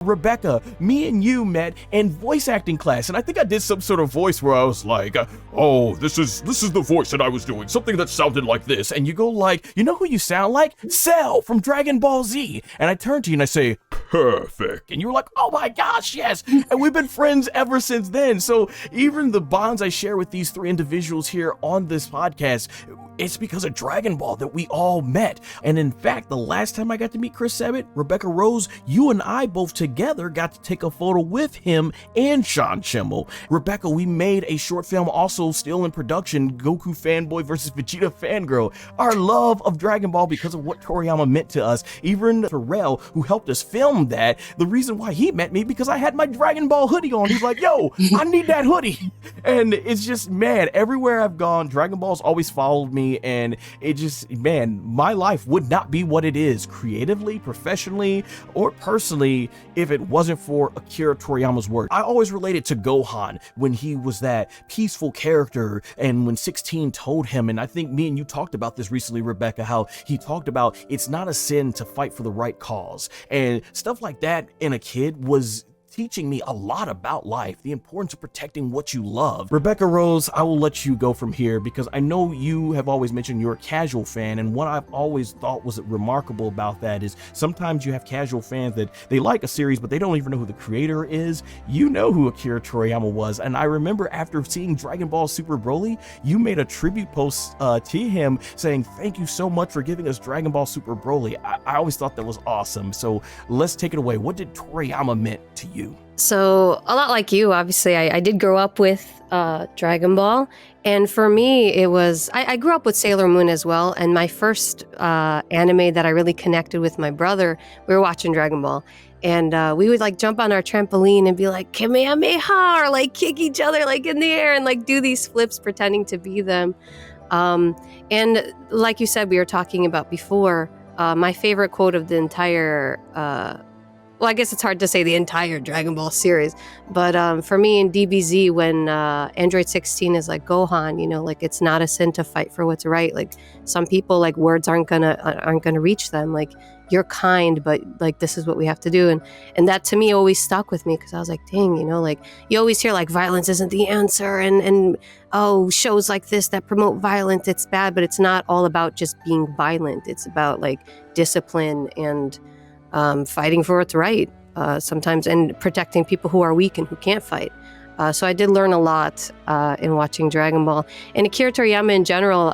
Rebecca, me and you met in voice acting class, and I think I did some sort of voice where I was like, oh, this is the voice that I was doing, something that sounded like this. And you go like, you know who you sound like? Cell from Dragon Ball Z. And I turn to you and I say, perfect. And you were like, oh my gosh, yes. And we've been friends ever since then. So even the bonds I share with these three individuals here on this podcast, it's because of Dragon Ball that we all met. And in fact, the last time I got to meet Chris Sabat, Rebecca Rose, you and I both together got to take a photo with him and Sean Schimmel. Rebecca, we made a short film also still in production, Goku Fanboy versus Vegeta Fangirl. Our love of Dragon Ball because of what Toriyama meant to us. Even Terrell, who helped us film that, the reason why he met me because I had my Dragon Ball hoodie on. He's like, yo, I need that hoodie. And it's just, man, everywhere I've gone, Dragon Ball's always followed me. And it just, man, my life would not be what it is creatively, professionally, or personally if it wasn't for Akira Toriyama's work. I always related to Gohan when he was that peaceful character and when 16 told him, and I think me and you talked about this recently, Rebecca, how he talked about it's not a sin to fight for the right cause. And stuff like that in a kid was teaching me a lot about life, the importance of protecting what you love. Rebecca Rose, I will let you go from here because I know you have always mentioned you're a casual fan, and what I've always thought was remarkable about that is sometimes you have casual fans that they like a series, but they don't even know who the creator is. You know who Akira Toriyama was, and I remember after seeing Dragon Ball Super Broly, you made a tribute post to him saying, thank you so much for giving us Dragon Ball Super Broly. I always thought that was awesome. So let's take it away. What did Toriyama meant to you? So a lot like you, obviously, I did grow up with Dragon Ball. And for me, it was, I grew up with Sailor Moon as well. And my first anime that I really connected with my brother, we were watching Dragon Ball. And we would like jump on our trampoline and be like, Kamehameha, or like kick each other like in the air and like do these flips pretending to be them. And like you said, we were talking about before, my favorite quote of the entire well, I guess it's hard to say the entire Dragon Ball series, but for me in DBZ, when Android 16 is like, Gohan, you know, like it's not a sin to fight for what's right. Like some people, like words aren't gonna reach them. Like you're kind, but like this is what we have to do, and that to me always stuck with me because I was like, dang, you know, like you always hear like violence isn't the answer, and oh, shows like this that promote violence, it's bad, but it's not all about just being violent. It's about like discipline and fighting for what's right sometimes, and protecting people who are weak and who can't fight. So I did learn a lot in watching Dragon Ball. And Akira Toriyama in general,